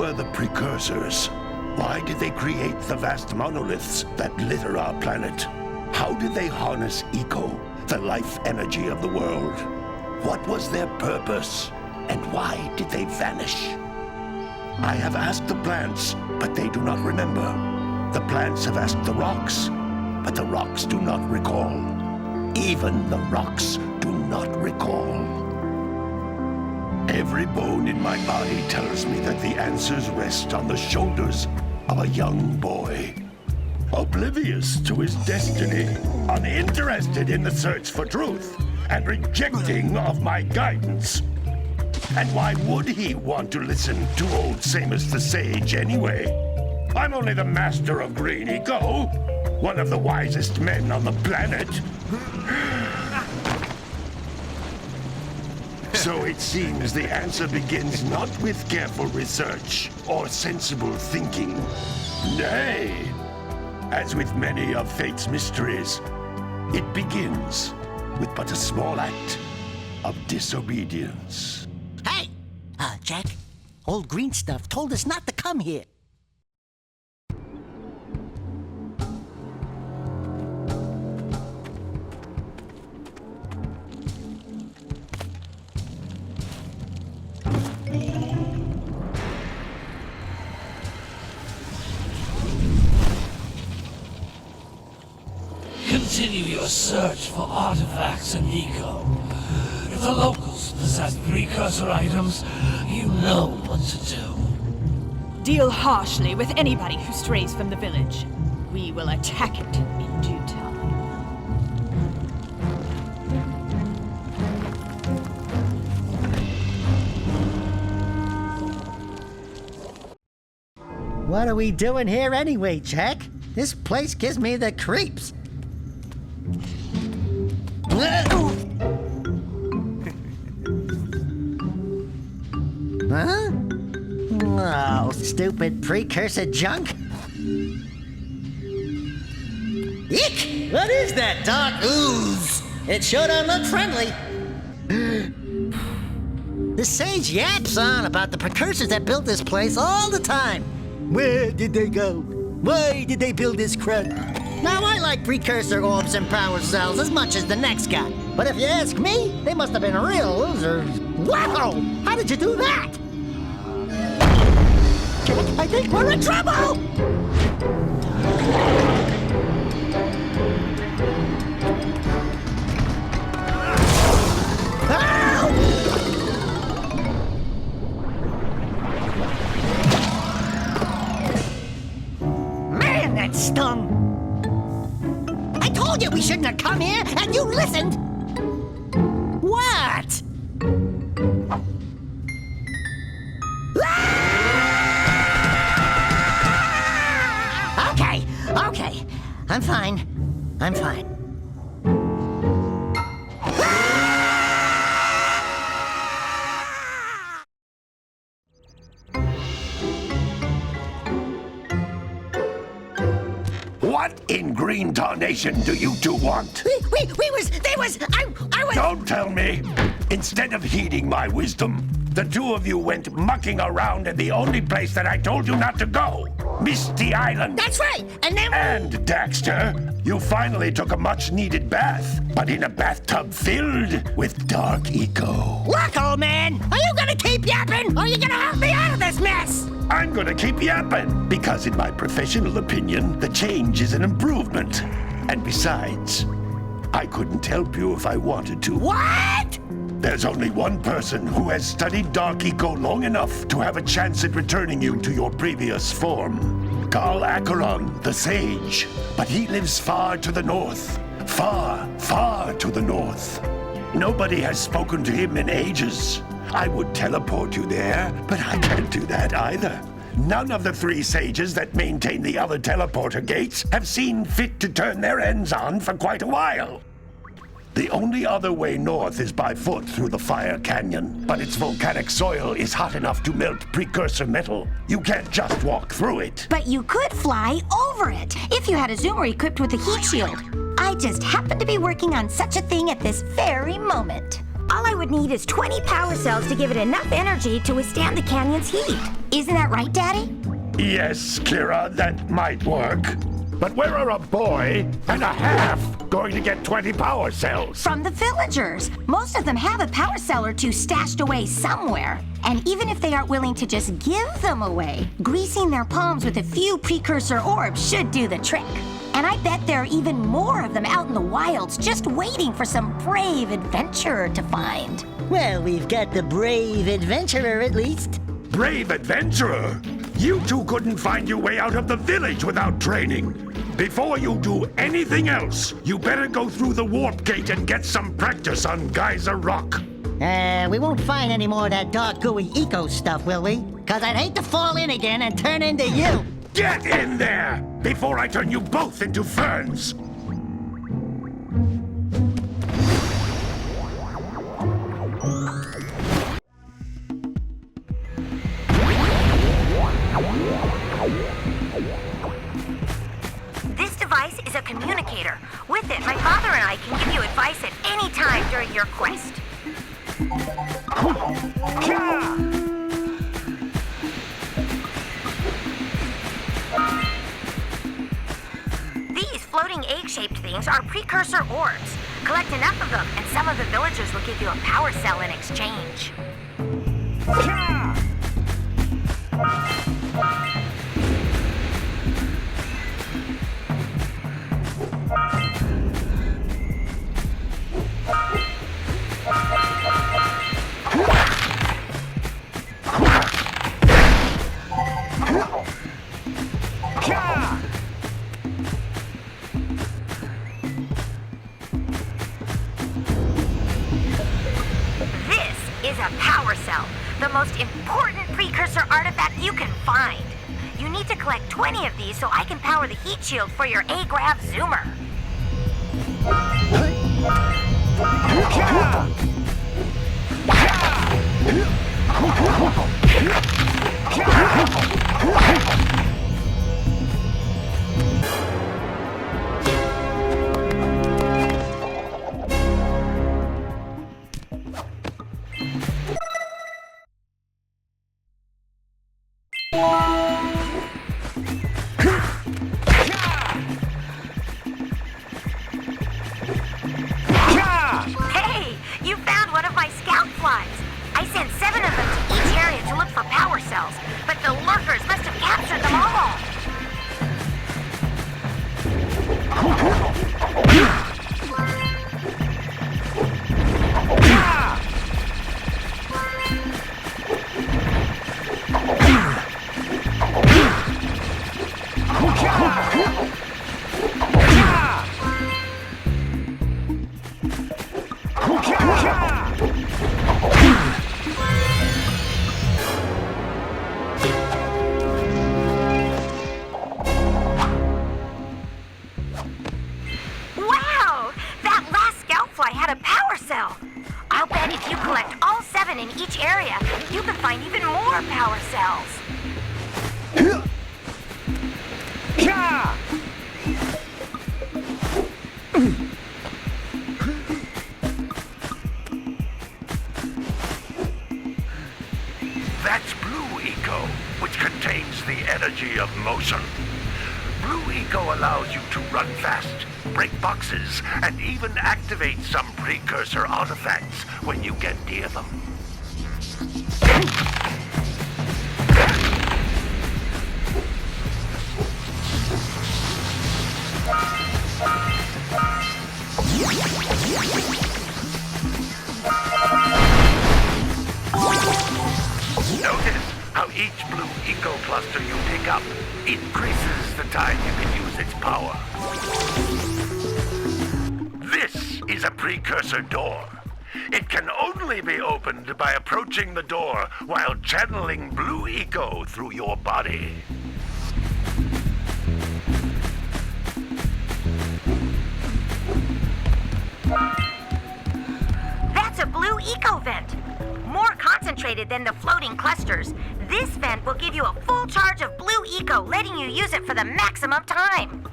were the Precursors? Why did they create the vast monoliths that litter our planet? How did they harness eco, the life energy of the world? What was their purpose? And why did they vanish? I have asked the plants, but they do not remember. The plants have asked the rocks, but the rocks do not recall. Even the rocks do not recall. Every bone in my body tells me that the answers rest on the shoulders of a young boy. Oblivious to his destiny, uninterested in the search for truth, and rejecting of my guidance. And why would he want to listen to old Samus the Sage anyway? I'm only the master of green eco, one of the wisest men on the planet. So it seems the answer begins not with careful research or sensible thinking. Nay, as with many of fate's mysteries, it begins with but a small act of disobedience. Hey! Jack, old green stuff told us not to come here. Continue your search for artifacts and eco. If the locals possess precursor items, you know what to do. Deal harshly with anybody who strays from the village. We will attack it in due time. What are we doing here anyway, Jack? This place gives me the creeps. Huh? Oh, stupid precursor junk. Eek! What is that dark ooze? It sure don't look friendly. The sage yaps on about the precursors that built this place all the time. Where did they go? Why did they build this crud? Now, I like precursor orbs and power cells as much as the next guy. But if you ask me, they must have been real losers. Wow! How did you do that? Jack, I think we're in trouble! Man, that stung! I told you we shouldn't have come here, and you listened! What? Okay. I'm fine. What in green tarnation do you two want? I was... Don't tell me! Instead of heeding my wisdom, the two of you went mucking around in the only place that I told you not to go, Misty Island. That's right, and then... And, Daxter, you finally took a much-needed bath, but in a bathtub filled with dark eco. Look, old man, are you gonna keep yapping, or are you gonna help me out of this mess? I'm gonna keep yapping, because in my professional opinion, the change is an improvement. And besides, I couldn't help you if I wanted to. What? There's only one person who has studied Dark Eco long enough to have a chance at returning you to your previous form. Carl Acheron, the Sage. But he lives far to the north. Far, far to the north. Nobody has spoken to him in ages. I would teleport you there, but I can't do that either. None of the three sages that maintain the other teleporter gates have seen fit to turn their ends on for quite a while. The only other way north is by foot through the Fire Canyon, but its volcanic soil is hot enough to melt precursor metal. You can't just walk through it. But you could fly over it if you had a zoomer equipped with a heat shield. I just happen to be working on such a thing at this very moment. All I would need is 20 power cells to give it enough energy to withstand the canyon's heat. Isn't that right, Daddy? Yes, Kira, that might work. But where are a boy and a half going to get 20 power cells? From the villagers. Most of them have a power cell or two stashed away somewhere. And even if they aren't willing to just give them away, greasing their palms with a few precursor orbs should do the trick. And I bet there are even more of them out in the wilds just waiting for some brave adventurer to find. Well, we've got the brave adventurer at least. Brave adventurer? You two couldn't find your way out of the village without training. Before you do anything else, you better go through the warp gate and get some practice on Geyser Rock. We won't find any more of that dark gooey eco stuff, will we? 'Cause I'd hate to fall in again and turn into you. Get in there before I turn you both into ferns. This device is a communicator. With it, my father and I can give you advice at any time during your quest. These floating egg-shaped things are precursor orbs. Collect enough of them, and some of the villagers will give you a power cell in exchange. Is a power cell, the most important precursor artifact you can find. You need to collect 20 of these so I can power the heat shield for your A-Grav Zoomer. Hey, you found one of my scout flies. I sent 7 of them to each area to look for power cells, but the lurkers must have captured them all. Wow! That last scout fly had a power cell. I'll bet if you collect all 7 in each area, you can find even more power cells. That's Blue Eco, which contains the energy of motion. Blue Eco allows you to run fast, break boxes, and even activate some precursor artifacts when you get near them. Notice how each Blue Eco cluster you pick up increases the time you can use its power. This is a precursor door. It can only be opened by approaching the door while channeling Blue Eco through your body. That's a Blue Eco vent. More concentrated than the floating clusters. This vent will give you a full charge of Blue Eco, letting you use it for the maximum time.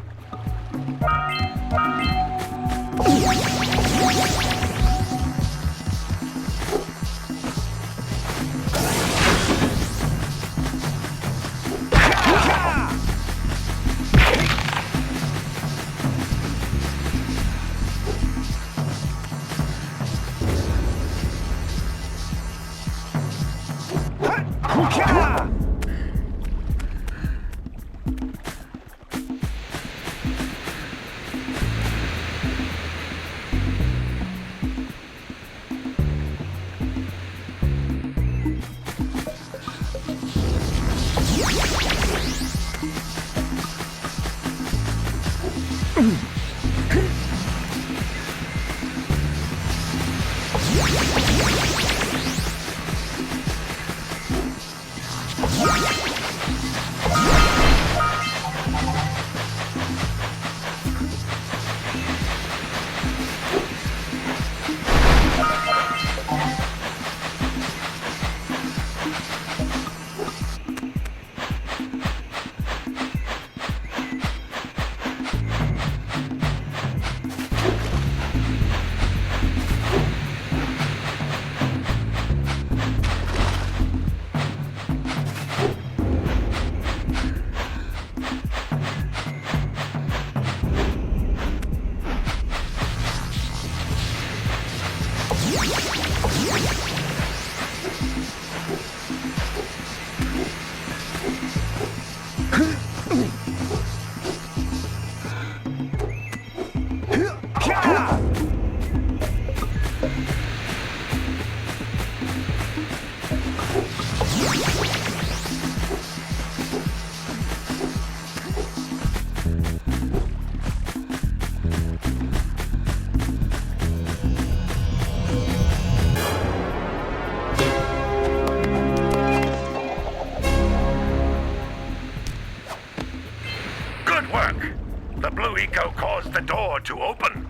Eco caused the door to open.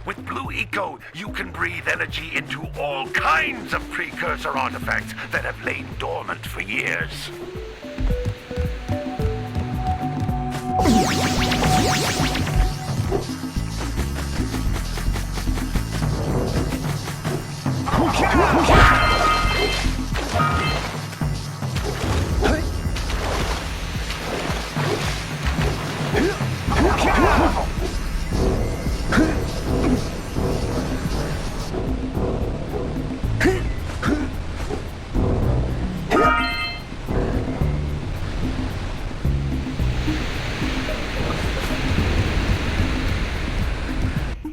With Blue Eco, you can breathe energy into all kinds of precursor artifacts that have lain dormant for years.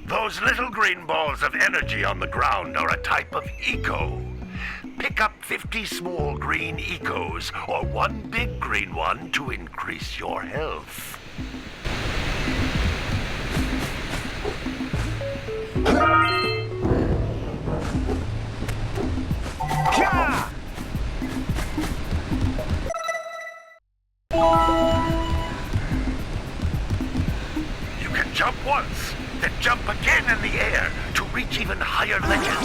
Those little green balls of energy on the ground are a type of eco. Pick up 50 small green ecos or one big green one to increase your health. You can jump once, then jump again in the air to reach even higher ledges.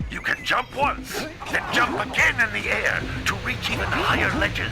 You can jump once, then jump again in the air to reach even higher ledges.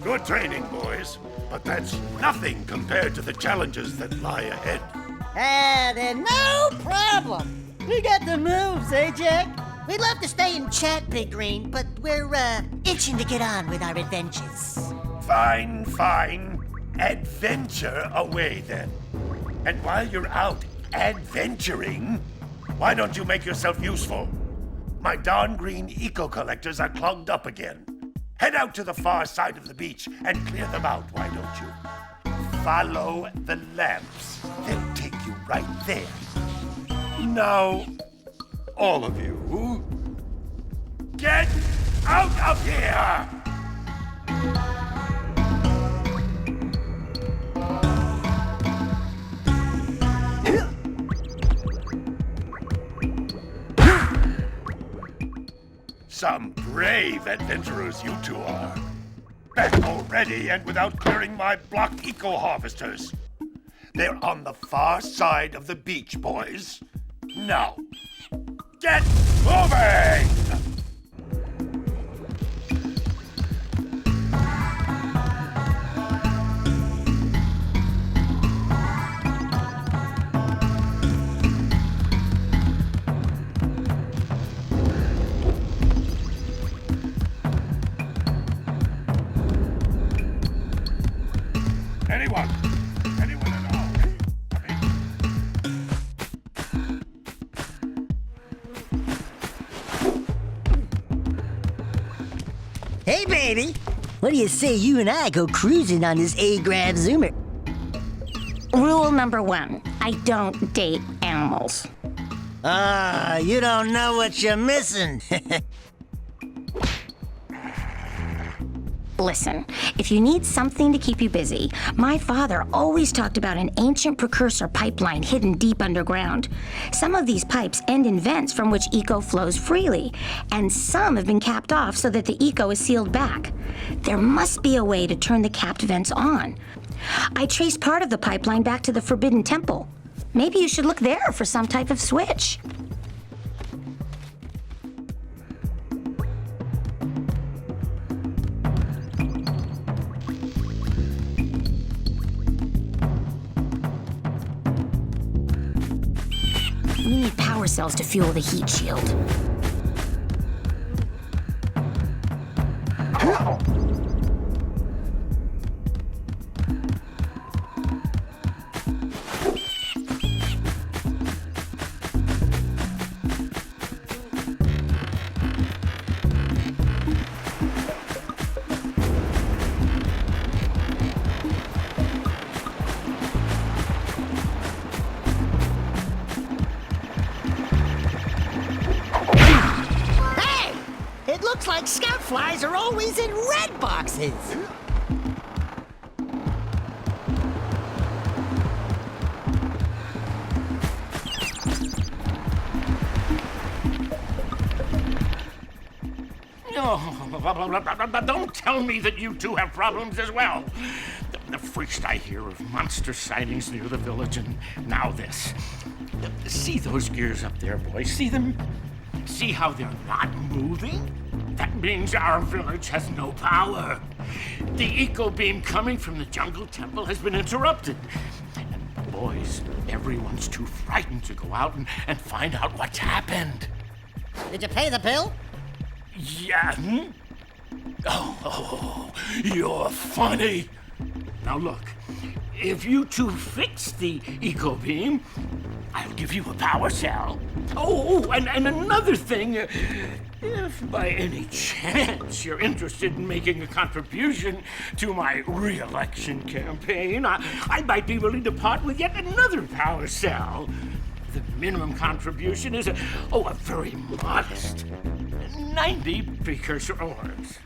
Good training, boys, but that's nothing compared to the challenges that lie ahead. Then no problem. We got the moves, eh, Jack? We'd love to stay and chat, Big Green, but we're, itching to get on with our adventures. Fine, fine. Adventure away, then. And while you're out adventuring, why don't you make yourself useful? My darn green eco-collectors are clogged up again. Head out to the far side of the beach and clear them out, why don't you? Follow the lamps. They'll take you right there. Now, all of you, get out of here! Some brave adventurers you two are. Back already and without clearing my block eco-harvesters. They're on the far side of the beach, boys. Now, get moving! Anyone at all? Hey, baby. What do you say you and I go cruising on this A-Grav Zoomer? Rule number 1, I don't date animals. You don't know what you're missing. Listen, if you need something to keep you busy, my father always talked about an ancient precursor pipeline hidden deep underground. Some of these pipes end in vents from which eco flows freely, and some have been capped off so that the eco is sealed back. There must be a way to turn the capped vents on. I traced part of the pipeline back to the Forbidden Temple. Maybe you should look there for some type of switch. power cells to fuel the heat shield. Hey! It looks like scout flies are always in red boxes. Oh, don't tell me that you two have problems as well. The first I hear of monster sightings near the village, and now this. See those gears up there, boys? See them? See how they're not moving? That means our village has no power. The eco beam coming from the jungle temple has been interrupted. And boys, everyone's too frightened to go out and find out what's happened. Did you pay the bill? Yeah. Oh, you're funny. Now look, if you two fix the eco beam, I'll give you a power cell. Oh, and another thing, if by any chance you're interested in making a contribution to my re-election campaign, I might be willing to part with yet another power cell. The minimum contribution is a very modest 90 precursor orbs.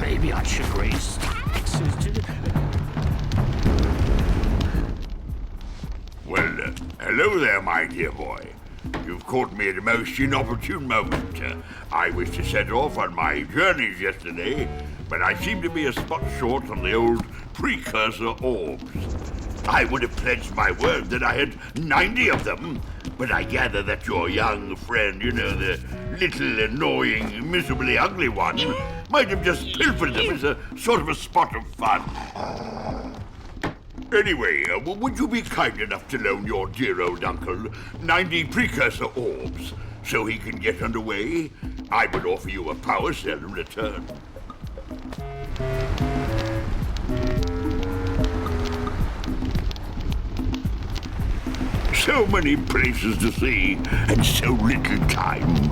Maybe I should raise taxes to the... Well, hello there, my dear boy. You've caught me at a most inopportune moment. I was to set off on my journeys yesterday, but I seem to be a spot short on the old Precursor orbs. I would have pledged my word that I had 90 of them, but I gather that your young friend, you know, the little annoying, miserably ugly one, might have just pilfered them as a sort of a spot of fun. Anyway, would you be kind enough to loan your dear old uncle 90 Precursor orbs so he can get underway? I would offer you a power cell in return. So many places to see and so little time.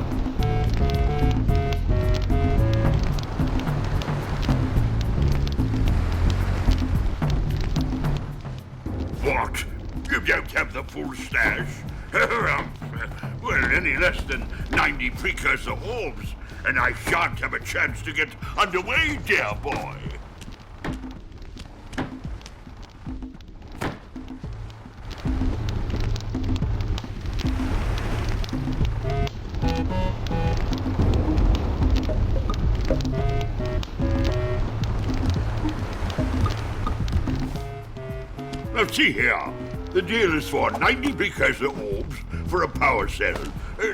What? You don't have the full stash? Well, any less than 90 Precursor orbs, and I shan't have a chance to get underway, dear boy. Now see here, the deal is for 90 Precursor orbs for a power cell.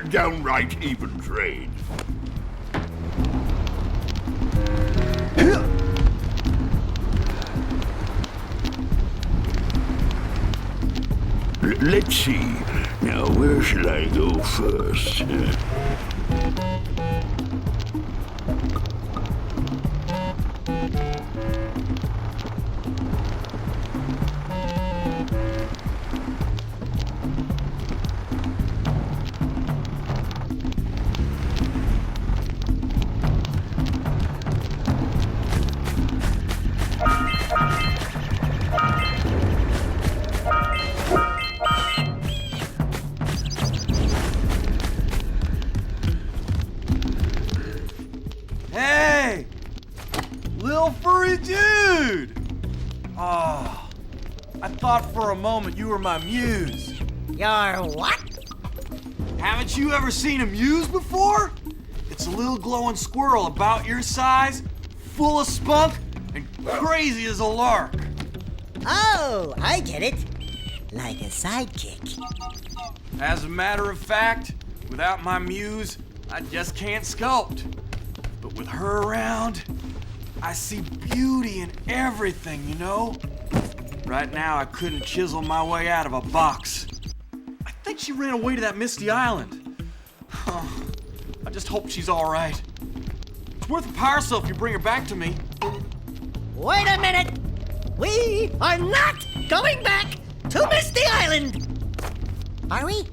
Downright even trade. Let's see. Now, where shall I go first? Hey! Lil furry dude! Oh, I thought for a moment you were my muse. Your what? Haven't you ever seen a muse before? It's a little glowing squirrel about your size, full of spunk, and crazy as a lark. Oh, I get it. Like a sidekick. As a matter of fact, without my muse, I just can't sculpt. But with her around, I see beauty in everything, you know? Right now, I couldn't chisel my way out of a box. I think she ran away to that misty island. I just hope she's all right. It's worth a power cell if you bring her back to me. Wait a minute! We are not going back to Misty Island! Are we?